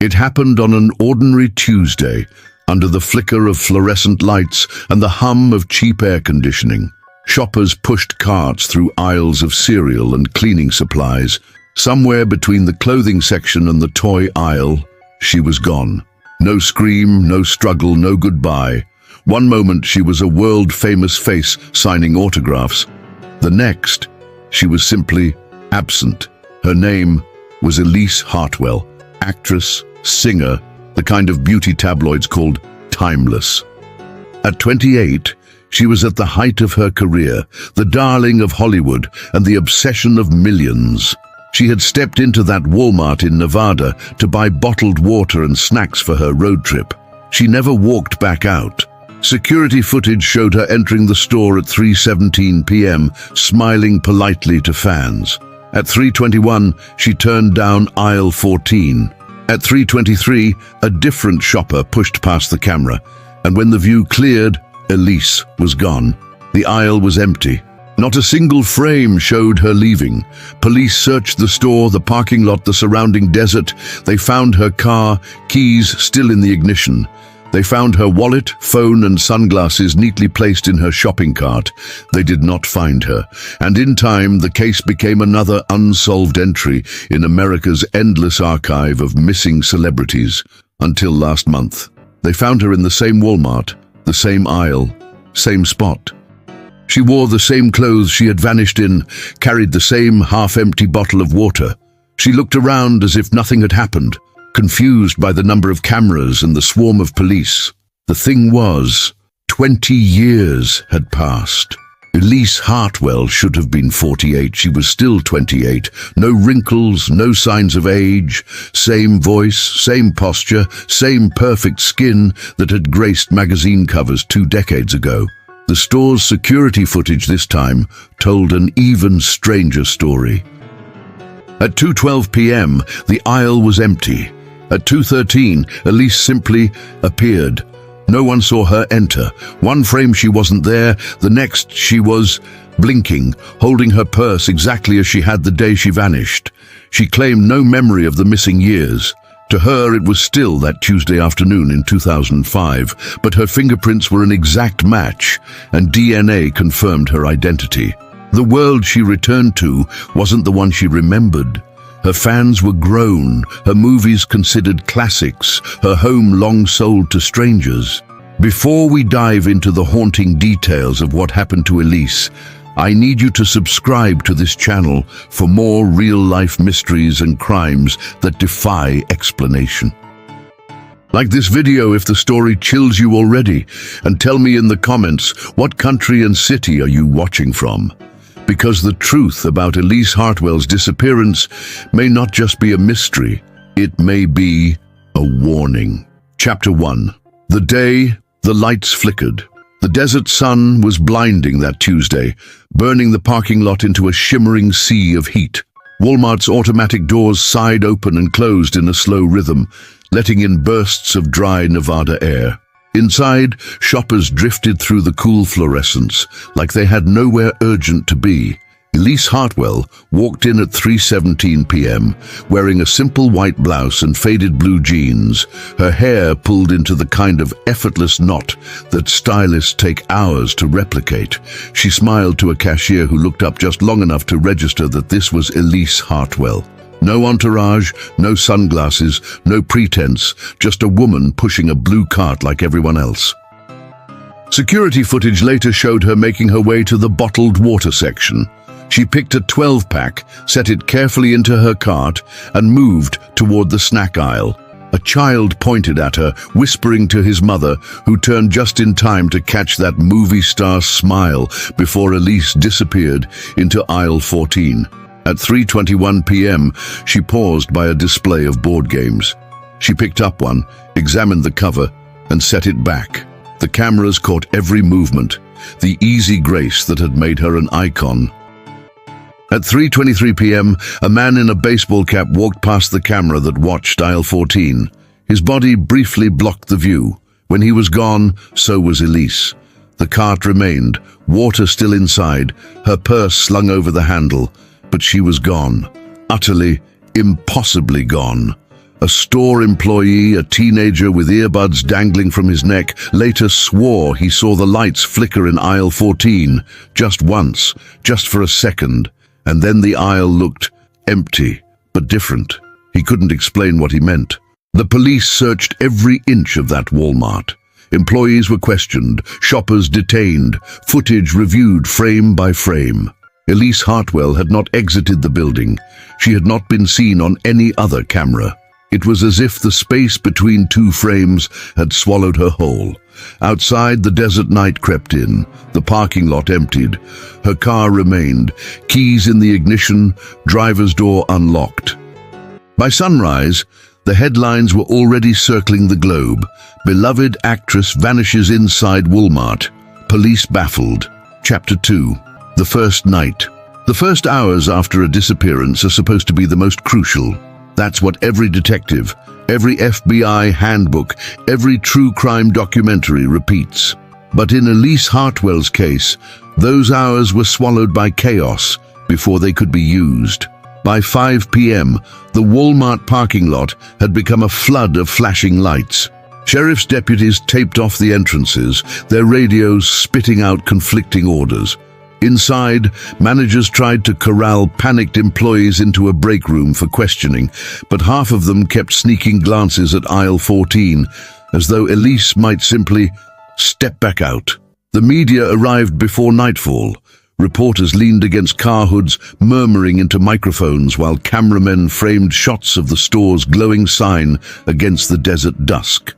It happened on an ordinary Tuesday, under the flicker of fluorescent lights and the hum of cheap air conditioning. Shoppers pushed carts through aisles of cereal and cleaning supplies. Somewhere between the clothing section and the toy aisle, she was gone. No scream, no struggle, no goodbye. One moment she was a world-famous face signing autographs. The next, she was simply absent. Her name was Elise Hartwell, actress, singer, the kind of beauty tabloids called timeless. At 28, she was at the height of her career, the darling of Hollywood and the obsession of millions. She had stepped into that Walmart in Nevada to buy bottled water and snacks for her road trip. She never walked back out. Security footage showed her entering the store at 3:17 p.m., smiling politely to fans. At 3:21, she turned down aisle 14. At 3:23, a different shopper pushed past the camera, and when the view cleared, Elise was gone. The aisle was empty. Not a single frame showed her leaving. Police searched the store, the parking lot, the surrounding desert. They found her car, keys still in the ignition. They found her wallet, phone and sunglasses neatly placed in her shopping cart. They did not find her, and in time the case became another unsolved entry in America's endless archive of missing celebrities. Until last month, they found her in the same Walmart, the same aisle, same spot. She wore the same clothes she had vanished in, carried the same half-empty bottle of water. She looked around as if nothing had happened, confused by the number of cameras and the swarm of police. The thing was, 20 years had passed. Elise Hartwell should have been 48. She was still 28. No wrinkles, no signs of age. Same voice, same posture, same perfect skin that had graced magazine covers 2 decades ago. The store's security footage this time told an even stranger story. At 2:12 p.m., the aisle was empty. At 2:13, Elise simply appeared. No one saw her enter. One frame she wasn't there, the next she was blinking, holding her purse exactly as she had the day she vanished. She claimed no memory of the missing years. To her, it was still that Tuesday afternoon in 2005, but her fingerprints were an exact match, and DNA confirmed her identity. The world she returned to wasn't the one she remembered. Her fans were grown, her movies considered classics, her home long sold to strangers. Before we dive into the haunting details of what happened to Elise, I need you to subscribe to this channel for more real-life mysteries and crimes that defy explanation. Like this video if the story chills you already, and tell me in the comments what country and city are you watching from. Because the truth about Elise Hartwell's disappearance may not just be a mystery, it may be a warning. Chapter 1. The day the lights flickered. The desert sun was blinding that Tuesday, burning the parking lot into a shimmering sea of heat. Walmart's automatic doors sighed open and closed in a slow rhythm, letting in bursts of dry Nevada air. Inside, shoppers drifted through the cool fluorescence, like they had nowhere urgent to be. Elise Hartwell walked in at 3:17 p.m., wearing a simple white blouse and faded blue jeans, her hair pulled into the kind of effortless knot that stylists take hours to replicate. She smiled to a cashier who looked up just long enough to register that this was Elise Hartwell. No entourage, no sunglasses, no pretense, just a woman pushing a blue cart like everyone else. Security footage later showed her making her way to the bottled water section. She picked a 12-pack, set it carefully into her cart, and moved toward the snack aisle. A child pointed at her, whispering to his mother, who turned just in time to catch that movie star smile before Elise disappeared into aisle 14. At 3:21 p.m., she paused by a display of board games. She picked up one, examined the cover, and set it back. The cameras caught every movement, the easy grace that had made her an icon. At 3:23 p.m., a man in a baseball cap walked past the camera that watched aisle 14. His body briefly blocked the view. When he was gone, so was Elise. The cart remained, water still inside, her purse slung over the handle. But she was gone, utterly, impossibly gone. A store employee, a teenager with earbuds dangling from his neck, later swore he saw the lights flicker in aisle 14, just once, just for a second, and then the aisle looked empty, but different. He couldn't explain what he meant. The police searched every inch of that Walmart. Employees were questioned, shoppers detained, footage reviewed frame by frame. Elise Hartwell had not exited the building. She had not been seen on any other camera. It was as if the space between two frames had swallowed her whole. Outside, the desert night crept in, the parking lot emptied. Her car remained, keys in the ignition, driver's door unlocked. By sunrise, the headlines were already circling the globe. Beloved actress vanishes inside Walmart. Police baffled. Chapter 2. The first night. The first hours after a disappearance are supposed to be the most crucial. That's what every detective, every FBI handbook, every true crime documentary repeats. But in Elise Hartwell's case, those hours were swallowed by chaos before they could be used. By 5 p.m., the Walmart parking lot had become a flood of flashing lights. Sheriff's deputies taped off the entrances, their radios spitting out conflicting orders. Inside, managers tried to corral panicked employees into a break room for questioning, but half of them kept sneaking glances at aisle 14, as though Elise might simply step back out. The media arrived before nightfall. Reporters leaned against car hoods, murmuring into microphones while cameramen framed shots of the store's glowing sign against the desert dusk.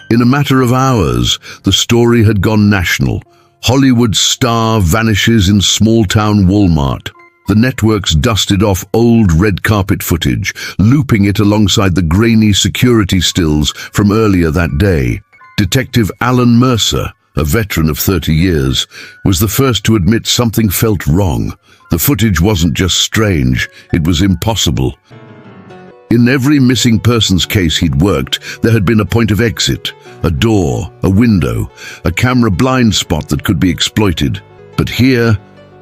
In a matter of hours, the story had gone national. Hollywood star vanishes in small-town Walmart. The networks dusted off old red carpet footage, looping it alongside the grainy security stills from earlier that day. Detective Alan Mercer, a veteran of 30 years, was the first to admit something felt wrong. The footage wasn't just strange, it was impossible. In every missing persons case he'd worked, there had been a point of exit, a door, a window, a camera blind spot that could be exploited. But here,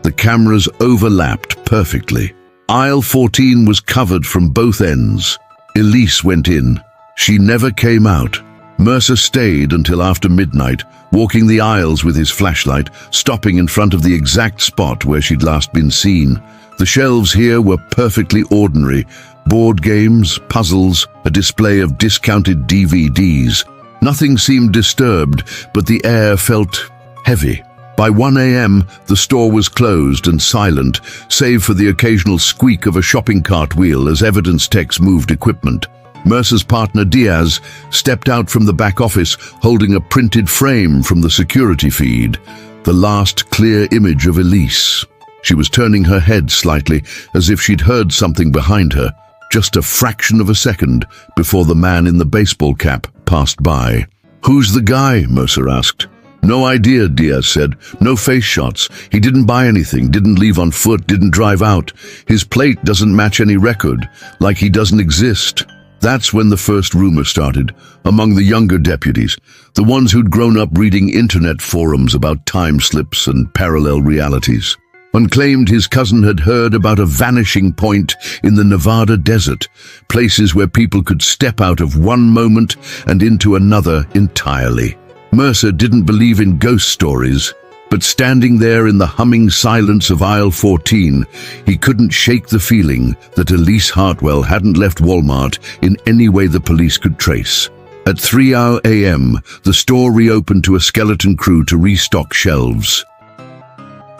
the cameras overlapped perfectly. Aisle 14 was covered from both ends. Elise went in. She never came out. Mercer stayed until after midnight, walking the aisles with his flashlight, stopping in front of the exact spot where she'd last been seen. The shelves here were perfectly ordinary. Board games, puzzles, a display of discounted DVDs. Nothing seemed disturbed, but the air felt heavy. By 1 a.m., the store was closed and silent, save for the occasional squeak of a shopping cart wheel as evidence techs moved equipment. Mercer's partner Diaz stepped out from the back office holding a printed frame from the security feed, the last clear image of Elise. She was turning her head slightly, as if she'd heard something behind her, just a fraction of a second before the man in the baseball cap passed by. "Who's the guy?" Mercer asked. "No idea," Diaz said. "No face shots. He didn't buy anything, didn't leave on foot, didn't drive out. His plate doesn't match any record, like he doesn't exist." That's when the first rumor started, among the younger deputies, the ones who'd grown up reading internet forums about time slips and parallel realities. One claimed his cousin had heard about a vanishing point in the Nevada desert, places where people could step out of one moment and into another entirely. Mercer didn't believe in ghost stories, but standing there in the humming silence of aisle 14, he couldn't shake the feeling that Elise Hartwell hadn't left Walmart in any way the police could trace. At 3 a.m., the store reopened to a skeleton crew to restock shelves.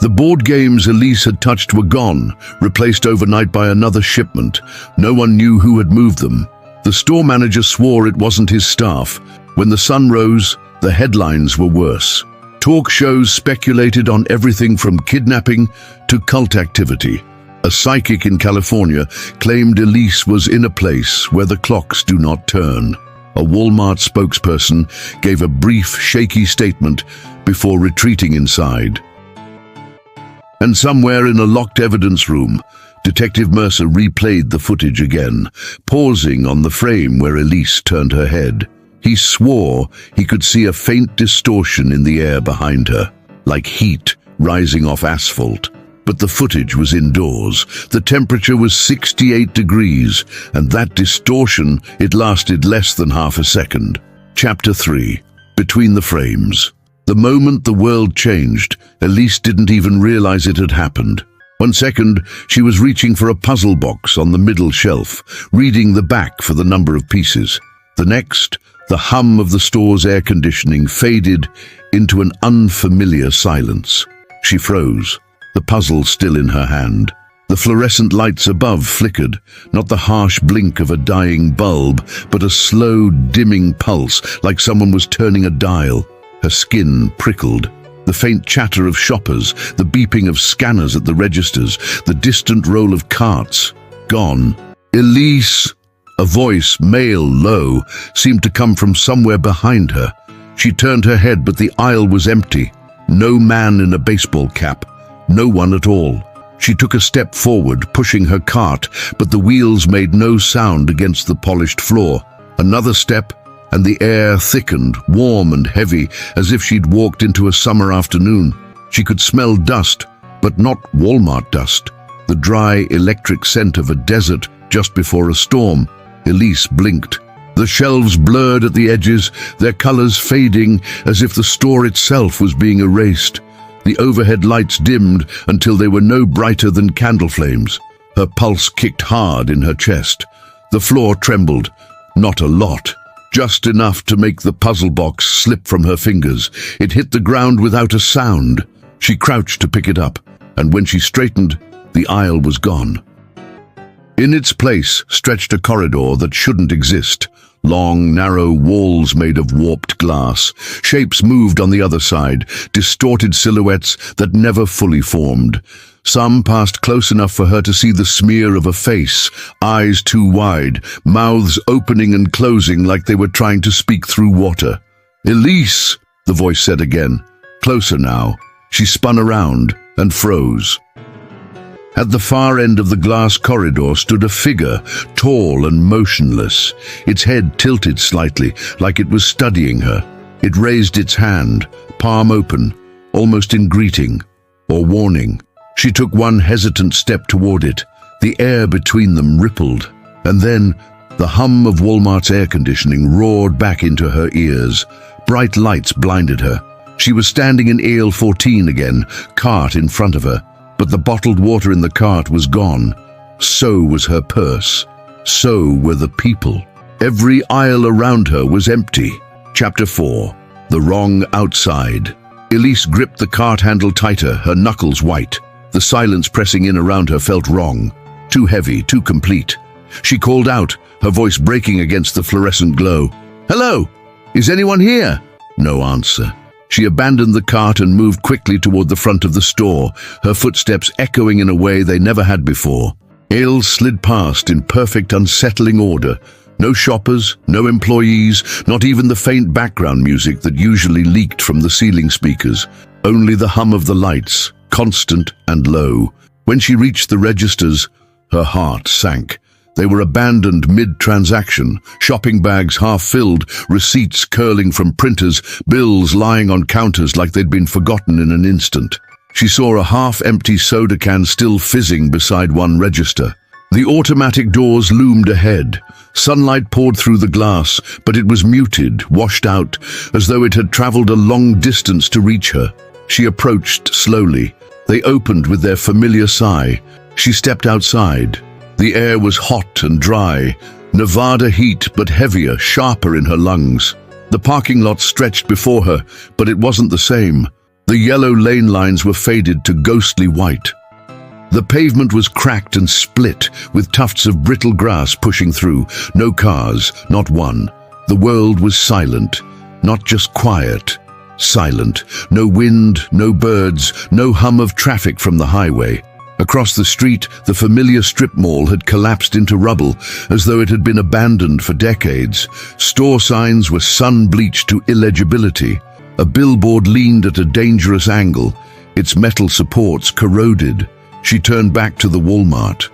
The board games Elise had touched were gone, replaced overnight by another shipment. No one knew who had moved them. The store manager swore it wasn't his staff. When the sun rose, the headlines were worse. Talk shows speculated on everything from kidnapping to cult activity. A psychic in California claimed Elise was in a place where the clocks do not turn. A Walmart spokesperson gave a brief, shaky statement before retreating inside. And somewhere in a locked evidence room, Detective Mercer replayed the footage again, pausing on the frame where Elise turned her head. He swore he could see a faint distortion in the air behind her, like heat rising off asphalt. but the footage was indoors. The temperature was 68 degrees, and that distortion, it lasted less than half a second. Chapter 3. Between the frames. The moment the world changed, Elise didn't even realize it had happened. 1 second, she was reaching for a puzzle box on the middle shelf, reading the back for the number of pieces. The next, the hum of the store's air conditioning faded into an unfamiliar silence. She froze, the puzzle still in her hand. The fluorescent lights above flickered, not the harsh blink of a dying bulb, but a slow, dimming pulse, like someone was turning a dial. Her skin prickled. The faint chatter of shoppers, the beeping of scanners at the registers, the distant roll of carts. Gone. Elise! A voice, male, low, seemed to come from somewhere behind her. She turned her head, but the aisle was empty. No man in a baseball cap. No one at all. She took a step forward, pushing her cart, but the wheels made no sound against the polished floor. Another step, and the air thickened, warm and heavy, as if she'd walked into a summer afternoon. She could smell dust, but not Walmart dust. The dry, electric scent of a desert just before a storm. Elise blinked. The shelves blurred at the edges, their colors fading as if the store itself was being erased. The overhead lights dimmed until they were no brighter than candle flames. Her pulse kicked hard in her chest. The floor trembled. Not a lot. Just enough to make the puzzle box slip from her fingers. It hit the ground without a sound. She crouched to pick it up, and when she straightened, the aisle was gone. In its place stretched a corridor that shouldn't exist. Long, narrow walls made of warped glass. Shapes moved on the other side, distorted silhouettes that never fully formed. Some passed close enough for her to see the smear of a face, eyes too wide, mouths opening and closing like they were trying to speak through water. "Elise," the voice said again, closer now. She spun around and froze. At the far end of the glass corridor stood a figure, tall and motionless, its head tilted slightly, like it was studying her. It raised its hand, palm open, almost in greeting or warning. She took one hesitant step toward it. The air between them rippled, and then the hum of Walmart's air conditioning roared back into her ears. Bright lights blinded her. She was standing in aisle 14 again, cart in front of her. But the bottled water in the cart was gone. So was her purse. So were the people. Every aisle around her was empty. Chapter 4. The Wrong Outside. Elise gripped the cart handle tighter, her knuckles white. The silence pressing in around her felt wrong. Too heavy, too complete. She called out, her voice breaking against the fluorescent glow. "Hello? Is anyone here?" No answer. She abandoned the cart and moved quickly toward the front of the store, her footsteps echoing in a way they never had before. Aisles slid past in perfect, unsettling order. No shoppers, no employees, not even the faint background music that usually leaked from the ceiling speakers. Only the hum of the lights, constant and low. When she reached the registers, her heart sank. They were abandoned mid-transaction, shopping bags half-filled, receipts curling from printers, bills lying on counters like they'd been forgotten in an instant. She saw a half-empty soda can still fizzing beside one register. The automatic doors loomed ahead. Sunlight poured through the glass, but it was muted, washed out, as though it had traveled a long distance to reach her. She approached slowly. They opened with their familiar sigh. She stepped outside. The air was hot and dry, Nevada heat, but heavier, sharper in her lungs. The parking lot stretched before her, but it wasn't the same. The yellow lane lines were faded to ghostly white. The pavement was cracked and split, with tufts of brittle grass pushing through. No cars, not one. The world was silent, not just quiet. Silent. No wind, no birds, no hum of traffic from the highway. Across the street, the familiar strip mall had collapsed into rubble, as though it had been abandoned for decades. Store signs were sun-bleached to illegibility. A billboard leaned at a dangerous angle, its metal supports corroded. She turned back to the Walmart.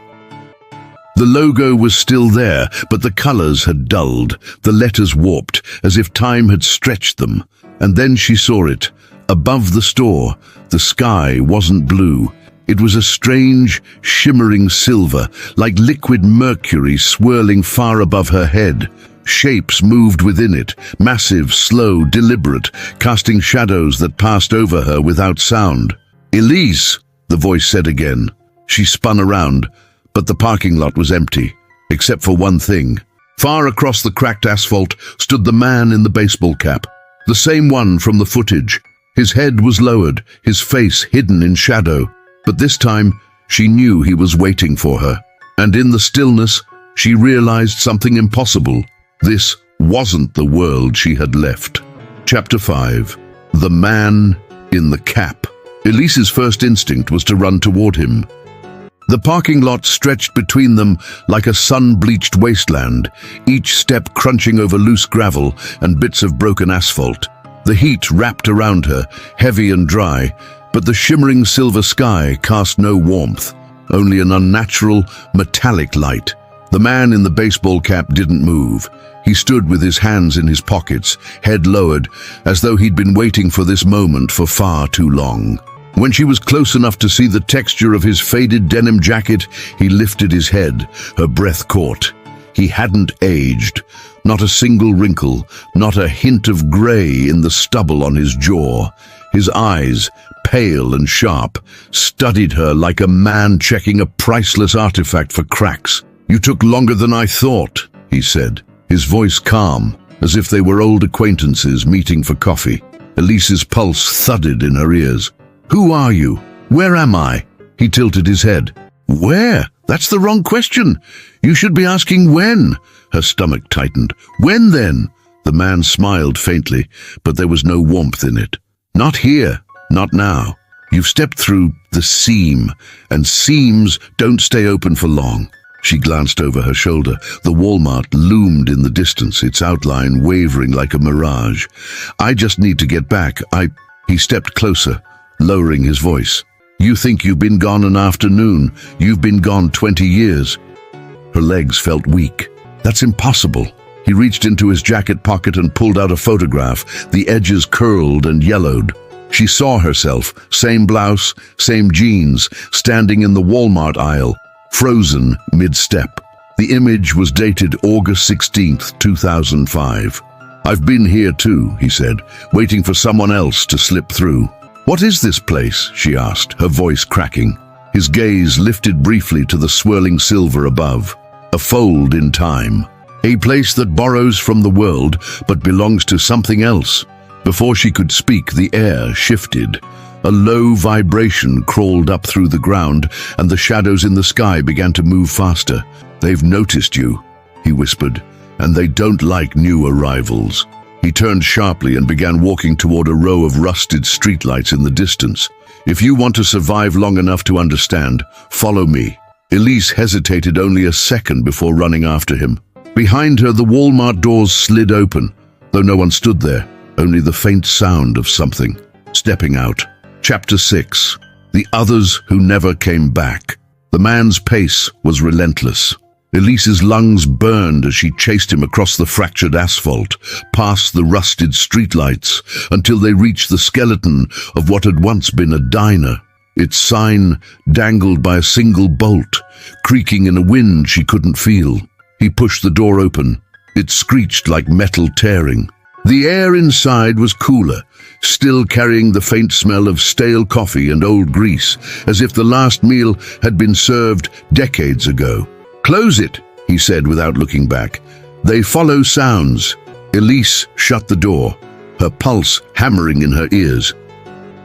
The logo was still there, but the colors had dulled, the letters warped, as if time had stretched them. And then she saw it. Above the store, the sky wasn't blue. It was a strange, shimmering silver, like liquid mercury swirling far above her head. Shapes moved within it, massive, slow, deliberate, casting shadows that passed over her without sound. "Elise," the voice said again. She spun around, but the parking lot was empty, except for one thing. Far across the cracked asphalt stood the man in the baseball cap, the same one from the footage. His head was lowered, his face hidden in shadow. But this time, she knew he was waiting for her. And in the stillness, she realized something impossible. This wasn't the world she had left. Chapter 5. The Man in the Cap. Elise's first instinct was to run toward him. The parking lot stretched between them like a sun-bleached wasteland, each step crunching over loose gravel and bits of broken asphalt. The heat wrapped around her, heavy and dry, but the shimmering silver sky cast no warmth, only an unnatural, metallic light. The man in the baseball cap didn't move. He stood with his hands in his pockets, head lowered, as though he'd been waiting for this moment for far too long. When she was close enough to see the texture of his faded denim jacket, he lifted his head, her breath caught. He hadn't aged. Not a single wrinkle, not a hint of gray in the stubble on his jaw. His eyes, pale and sharp, studied her like a man checking a priceless artifact for cracks. "You took longer than I thought," he said, his voice calm, as if they were old acquaintances meeting for coffee. Elise's pulse thudded in her ears. "Who are you? Where am I?" He tilted his head. "Where? That's the wrong question. You should be asking when." Her stomach tightened. "When then?" The man smiled faintly, but there was no warmth in it. "Not here. Not now. You've stepped through the seam, and seams don't stay open for long." She glanced over her shoulder. The Walmart loomed in the distance, its outline wavering like a mirage. "I just need to get back. He stepped closer, lowering his voice. "You think you've been gone an afternoon. You've been gone 20 years. Her legs felt weak. "That's impossible." He reached into his jacket pocket and pulled out a photograph, the edges curled and yellowed. She saw herself, same blouse, same jeans, standing in the Walmart aisle, frozen mid-step. The image was dated August 16th, 2005. "I've been here too," he said, waiting for someone else to slip through. "What is this place?" she asked, her voice cracking. His gaze lifted briefly to the swirling silver above. A fold in time. A place that borrows from the world, but belongs to something else. Before she could speak, the air shifted. A low vibration crawled up through the ground, and the shadows in the sky began to move faster. "They've noticed you," he whispered, "and they don't like new arrivals." He turned sharply and began walking toward a row of rusted streetlights in the distance. "If you want to survive long enough to understand, follow me." Elise hesitated only a second before running after him. Behind her, the Walmart doors slid open, though no one stood there, only the faint sound of something. Stepping out. Chapter 6. The Others Who Never Came Back. The man's pace was relentless. Elise's lungs burned as she chased him across the fractured asphalt, past the rusted streetlights, until they reached the skeleton of what had once been a diner. Its sign dangled by a single bolt, creaking in a wind she couldn't feel. He pushed the door open. It screeched like metal tearing. The air inside was cooler, still carrying the faint smell of stale coffee and old grease, as if the last meal had been served decades ago. "Close it," he said without looking back. "They follow sounds." Elise shut the door, her pulse hammering in her ears.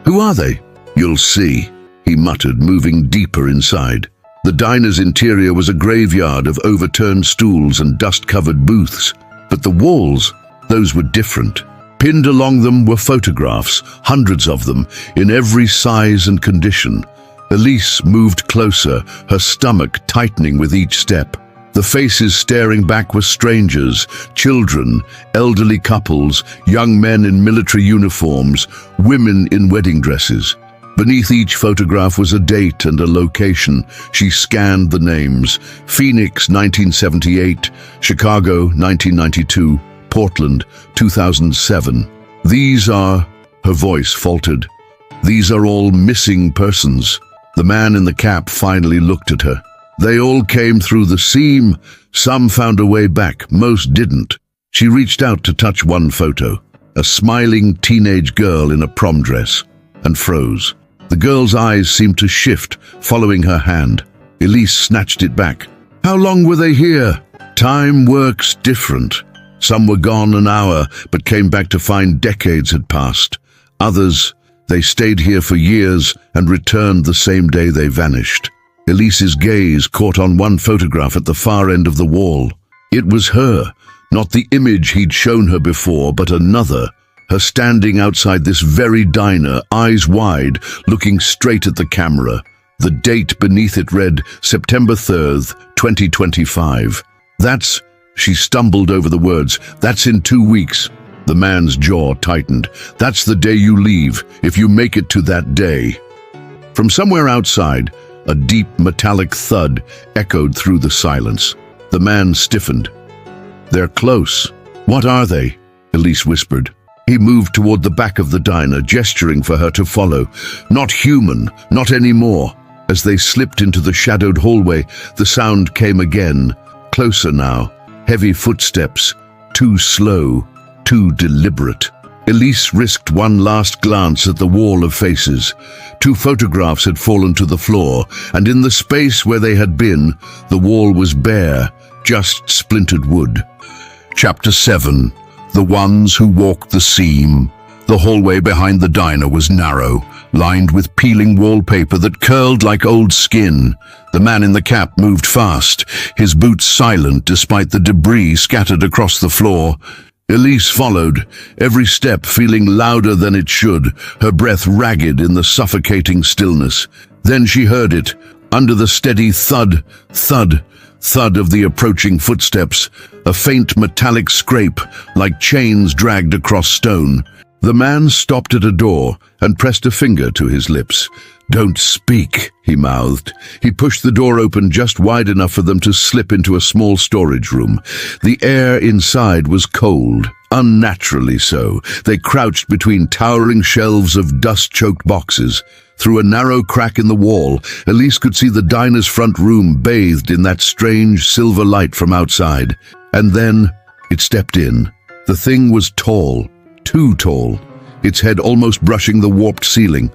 "Who are they?" "You'll see," he muttered, moving deeper inside. The diner's interior was a graveyard of overturned stools and dust-covered booths. But the walls, those were different. Pinned along them were photographs, hundreds of them, in every size and condition. Elise moved closer, her stomach tightening with each step. The faces staring back were strangers, children, elderly couples, young men in military uniforms, women in wedding dresses. Beneath each photograph was a date and a location. She scanned the names: Phoenix, 1978, Chicago, 1992, Portland, 2007. Her voice faltered. "These are all missing persons." The man in the cap finally looked at her. They all came through the seam. Some found a way back, most didn't. She reached out to touch one photo, a smiling teenage girl in a prom dress, and froze. The girl's eyes seemed to shift, following her hand. Elise snatched it back. How long were they here? Time works different. Some were gone an hour, but came back to find decades had passed. Others, they stayed here for years and returned the same day they vanished. Elise's gaze caught on one photograph at the far end of the wall. It was her, not the image he'd shown her before, but another. Her standing outside this very diner, eyes wide, looking straight at the camera. The date beneath it read September 3rd, 2025. She stumbled over the words, that's in 2 weeks. The man's jaw tightened. That's the day you leave, if you make it to that day. From somewhere outside, a deep metallic thud echoed through the silence. The man stiffened. They're close. What are they? Elise whispered. He moved toward the back of the diner, gesturing for her to follow. Not human, not anymore. As they slipped into the shadowed hallway, the sound came again. Closer now. Heavy footsteps. Too slow, too deliberate. Elise risked one last glance at the wall of faces. 2 photographs had fallen to the floor, and in the space where they had been, the wall was bare, just splintered wood. Chapter 7. The Ones Who Walked the Seam. The hallway behind the diner was narrow, lined with peeling wallpaper that curled like old skin. The man in the cap moved fast, his boots silent despite the debris scattered across the floor. Elise followed, every step feeling louder than it should, her breath ragged in the suffocating stillness. Then she heard it, under the steady thud, thud, thud of the approaching footsteps, a faint metallic scrape, like chains dragged across stone. The man stopped at a door and pressed a finger to his lips. "Don't speak," he mouthed. He pushed the door open just wide enough for them to slip into a small storage room. The air inside was cold, unnaturally so. They crouched between towering shelves of dust-choked boxes. Through a narrow crack in the wall, Elise could see the diner's front room bathed in that strange silver light from outside. And then it stepped in. The thing was tall, too tall, its head almost brushing the warped ceiling.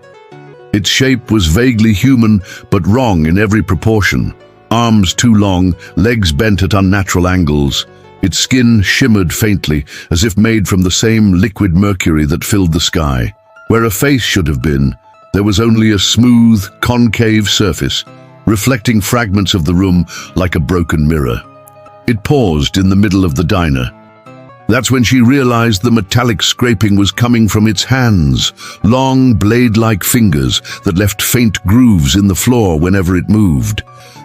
Its shape was vaguely human, but wrong in every proportion. Arms too long, legs bent at unnatural angles. Its skin shimmered faintly, as if made from the same liquid mercury that filled the sky. Where a face should have been, there was only a smooth, concave surface, reflecting fragments of the room like a broken mirror. It paused in the middle of the diner. That's when she realized the metallic scraping was coming from its hands, long blade-like fingers that left faint grooves in the floor whenever it moved.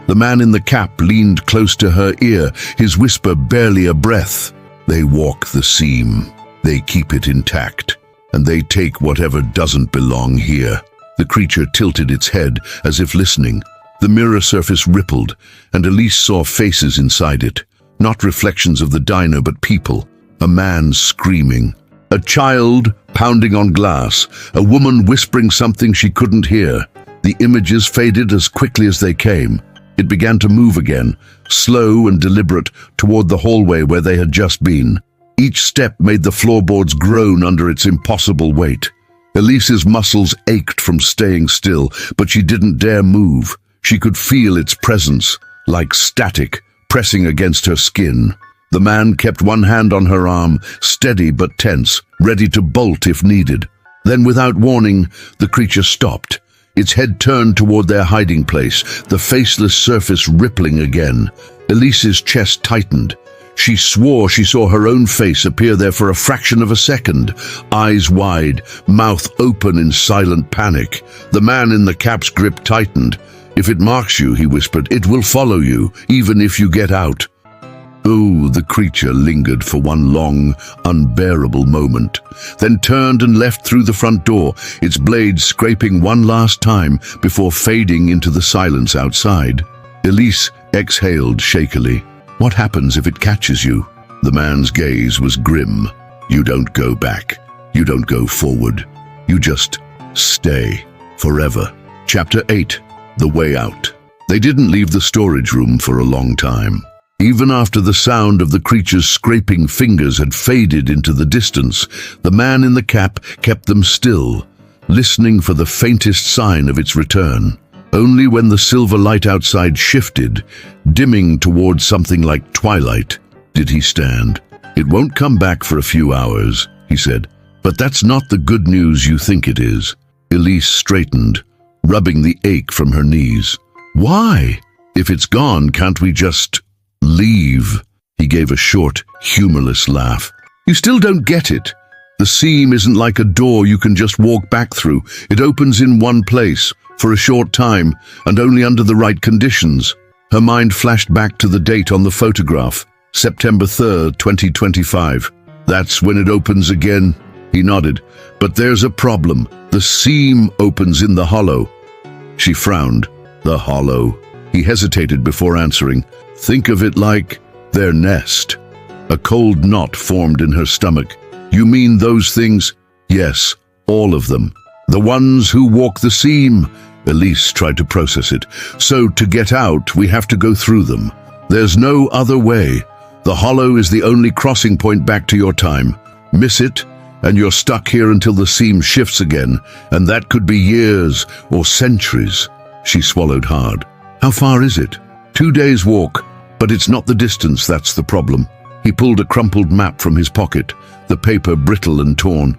The man in the cap leaned close to her ear, his whisper barely a breath. They walk the seam. They keep it intact. And they take whatever doesn't belong here. The creature tilted its head as if listening. The mirror surface rippled, and Elise saw faces inside it. Not reflections of the diner, but people. A man screaming. A child pounding on glass. A woman whispering something she couldn't hear. The images faded as quickly as they came. It began to move again, slow and deliberate, toward the hallway where they had just been. Each step made the floorboards groan under its impossible weight. Elise's muscles ached from staying still, but she didn't dare move. She could feel its presence, like static, pressing against her skin. The man kept one hand on her arm, steady but tense, ready to bolt if needed. Then, without warning, the creature stopped. Its head turned toward their hiding place, the faceless surface rippling again. Elise's chest tightened. She swore she saw her own face appear there for a fraction of a second, eyes wide, mouth open in silent panic. The man in the cap's grip tightened. "If it marks you," he whispered, "it will follow you, even if you get out." Oh, the creature lingered for one long, unbearable moment, then turned and left through the front door, its blades scraping one last time before fading into the silence outside. Elise exhaled shakily. "What happens if it catches you?" The man's gaze was grim. "You don't go back. You don't go forward. You just stay. Forever." Chapter 8. The way out. They didn't leave the storage room for a long time. Even after the sound of the creature's scraping fingers had faded into the distance, the man in the cap kept them still, listening for the faintest sign of its return. Only when the silver light outside shifted, dimming towards something like twilight, did he stand. "It won't come back for a few hours," he said. "But that's not the good news you think it is." Elise straightened, rubbing the ache from her knees. "Why? If it's gone, can't we just leave?" He gave a short, humorless laugh. "You still don't get it. The seam isn't like a door you can just walk back through. It opens in one place, for a short time, and only under the right conditions." Her mind flashed back to the date on the photograph, September 3rd, 2025. "That's when it opens again," he nodded. "But there's a problem. The seam opens in the hollow." She frowned. "The hollow?" He hesitated before answering. "Think of it like their nest." A cold knot formed in her stomach. "You mean those things?" "Yes, all of them. The ones who walk the seam." Elise tried to process it. "So to get out, we have to go through them. There's no other way. The hollow is the only crossing point back to your time. Miss it, and you're stuck here until the seam shifts again, and that could be years or centuries." She swallowed hard. "How far is it?" 2 days' walk, but it's not the distance that's the problem." He pulled a crumpled map from his pocket, the paper brittle and torn.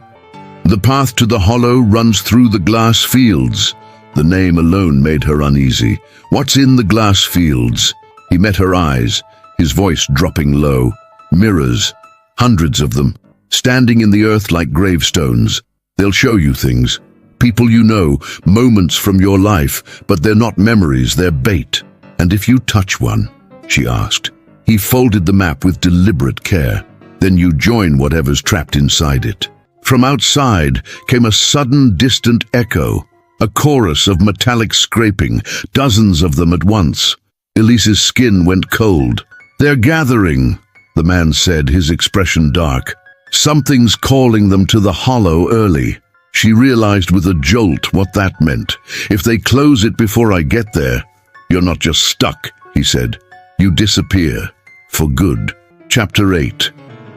"The path to the hollow runs through the glass fields." The name alone made her uneasy. "What's in the glass fields?" He met her eyes, his voice dropping low. "Mirrors, hundreds of them, standing in the earth like gravestones. They'll show you things. People you know, moments from your life, but they're not memories, they're bait. And if you touch one?" she asked. He folded the map with deliberate care. "Then you join whatever's trapped inside it." From outside came a sudden distant echo, a chorus of metallic scraping, dozens of them at once. Elise's skin went cold. "They're gathering," the man said, his expression dark. "Something's calling them to the hollow early." She realized with a jolt what that meant. "If they close it before I get there, you're not just stuck," he said. "You disappear. For good." Chapter 8.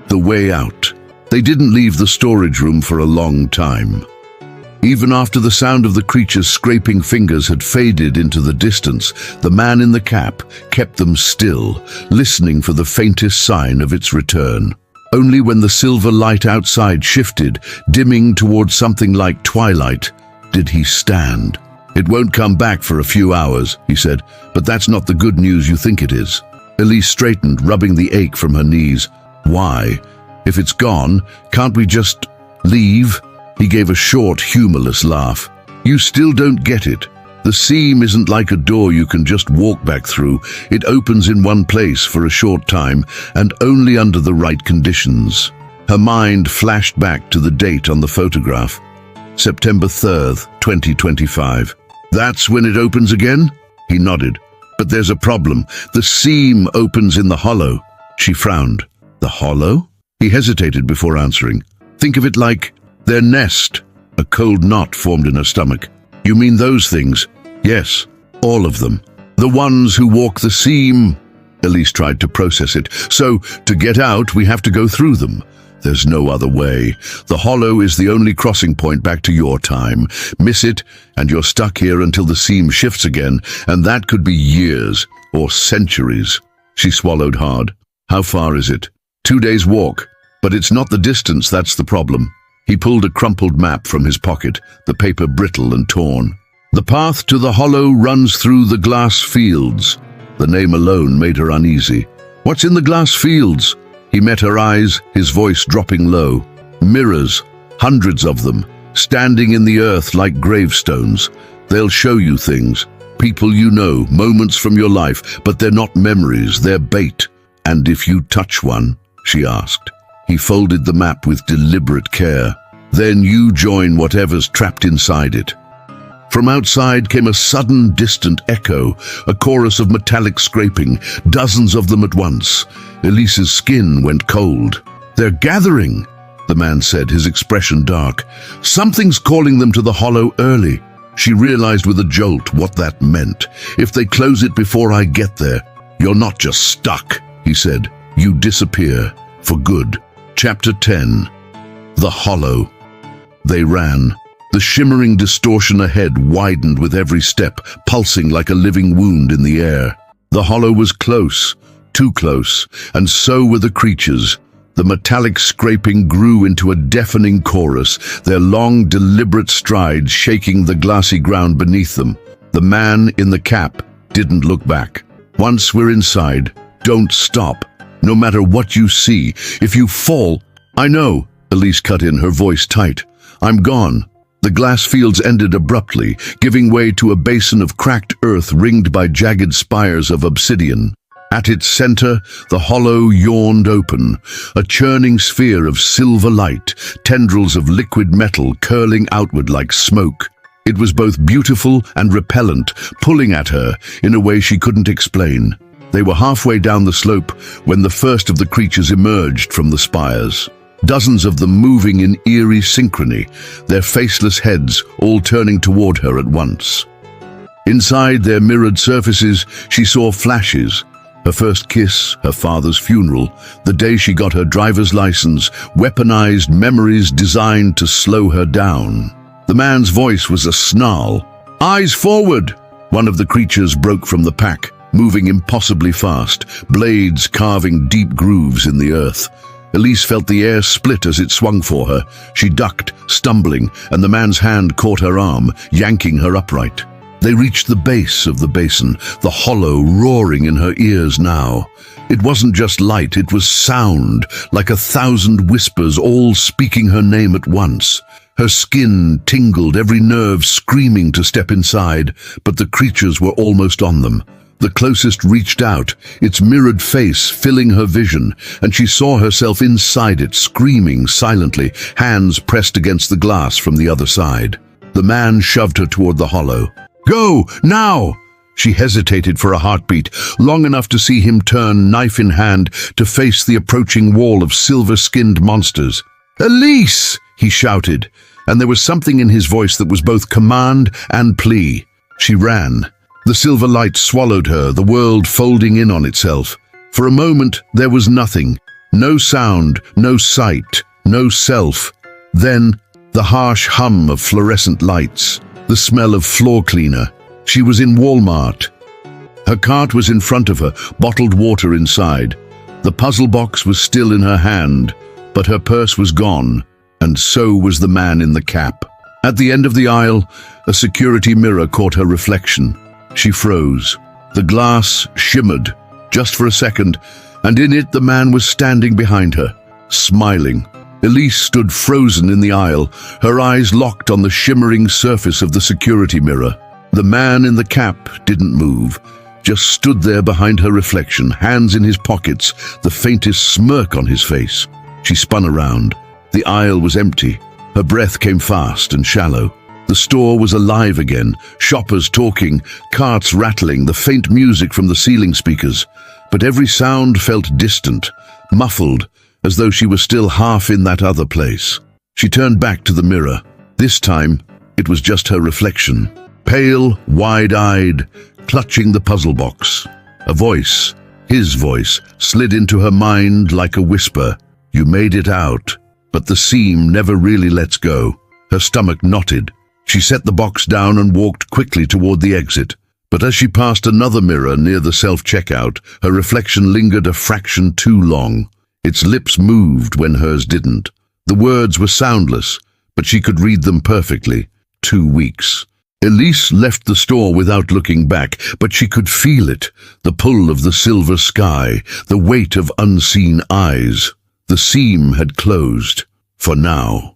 The way out. They didn't leave the storage room for a long time. Even after the sound of the creature's scraping fingers had faded into the distance, the man in the cap kept them still, listening for the faintest sign of its return. Only when the silver light outside shifted, dimming towards something like twilight, did he stand. "It won't come back for a few hours," he said, "but that's not the good news you think it is." Elise straightened, rubbing the ache from her knees. "Why? If it's gone, can't we just leave?" He gave a short, humorless laugh. "You still don't get it. The seam isn't like a door you can just walk back through. It opens in one place for a short time, and only under the right conditions." Her mind flashed back to the date on the photograph, September 3rd, 2025. "That's when it opens again?" He nodded. "But there's a problem. The seam opens in the hollow." She frowned. "The hollow?" He hesitated before answering. "Think of it like their nest." A cold knot formed in her stomach. "You mean those things?" "Yes, all of them. The ones who walk the seam." Elise tried to process it. "So, to get out, we have to go through them. There's no other way. The hollow is the only crossing point back to your time. Miss it, and you're stuck here until the seam shifts again, and that could be years or centuries." She swallowed hard. "How far is it?" 2 days' walk, but it's not the distance that's the problem." He pulled a crumpled map from his pocket, the paper brittle and torn. "The path to the hollow runs through the glass fields." The name alone made her uneasy. "What's in the glass fields?" He met her eyes, his voice dropping low. "Mirrors, hundreds of them, standing in the earth like gravestones. They'll show you things, people you know, moments from your life, but they're not memories, they're bait." "And if you touch one?" she asked. He folded the map with deliberate care. "Then you join whatever's trapped inside it." From outside came a sudden distant echo, a chorus of metallic scraping, dozens of them at once. Elise's skin went cold. "They're gathering," the man said, his expression dark. "Something's calling them to the hollow early." She realized with a jolt what that meant. If they close it before I get there, you're not just stuck, he said. You disappear. For good. Chapter 10. The Hollow. They ran. The shimmering distortion ahead widened with every step, pulsing like a living wound in the air. The hollow was close, too close, and so were the creatures. The metallic scraping grew into a deafening chorus, their long, deliberate strides shaking the glassy ground beneath them. The man in the cap didn't look back. Once we're inside, don't stop. No matter what you see, if you fall... I know, Elise cut in, her voice tight. I'm gone. The glass fields ended abruptly, giving way to a basin of cracked earth ringed by jagged spires of obsidian. At its center, the hollow yawned open, a churning sphere of silver light, tendrils of liquid metal curling outward like smoke. It was both beautiful and repellent, pulling at her in a way she couldn't explain. They were halfway down the slope when the first of the creatures emerged from the spires. Dozens of them moving in eerie synchrony, their faceless heads all turning toward her at once. Inside their mirrored surfaces, she saw flashes. Her first kiss, her father's funeral, the day she got her driver's license, weaponized memories designed to slow her down. The man's voice was a snarl. Eyes forward! One of the creatures broke from the pack, moving impossibly fast, blades carving deep grooves in the earth. Elise felt the air split as it swung for her. She ducked, stumbling, and the man's hand caught her arm, yanking her upright. They reached the base of the basin, the hollow roaring in her ears now. It wasn't just light, it was sound, like 1,000 whispers all speaking her name at once. Her skin tingled, every nerve screaming to step inside, but the creatures were almost on them. The closest reached out, its mirrored face filling her vision, and she saw herself inside it, screaming silently, hands pressed against the glass from the other side. The man shoved her toward the hollow. Go, now! She hesitated for a heartbeat, long enough to see him turn, knife in hand, to face the approaching wall of silver-skinned monsters. Elise! He shouted, and there was something in his voice that was both command and plea. She ran. The silver light swallowed her, the world folding in on itself. For a moment, there was nothing. No sound, no sight, no self. Then, the harsh hum of fluorescent lights, the smell of floor cleaner. She was in Walmart. Her cart was in front of her, bottled water inside. The puzzle box was still in her hand, but her purse was gone, and so was the man in the cap. At the end of the aisle, a security mirror caught her reflection. She froze. The glass shimmered, just for a second, and in it the man was standing behind her, smiling. Elise stood frozen in the aisle, her eyes locked on the shimmering surface of the security mirror. The man in the cap didn't move, just stood there behind her reflection, hands in his pockets, the faintest smirk on his face. She spun around. The aisle was empty. Her breath came fast and shallow. The store was alive again, shoppers talking, carts rattling, the faint music from the ceiling speakers. But every sound felt distant, muffled, as though she was still half in that other place. She turned back to the mirror. This time, it was just her reflection. Pale, wide-eyed, clutching the puzzle box. A voice, his voice, slid into her mind like a whisper. You made it out. But the seam never really lets go. Her stomach knotted. She set the box down and walked quickly toward the exit. But as she passed another mirror near the self-checkout, her reflection lingered a fraction too long. Its lips moved when hers didn't. The words were soundless, but she could read them perfectly. 2 weeks. Elise left the store without looking back, but she could feel it, the pull of the silver sky, the weight of unseen eyes. The seam had closed, for now.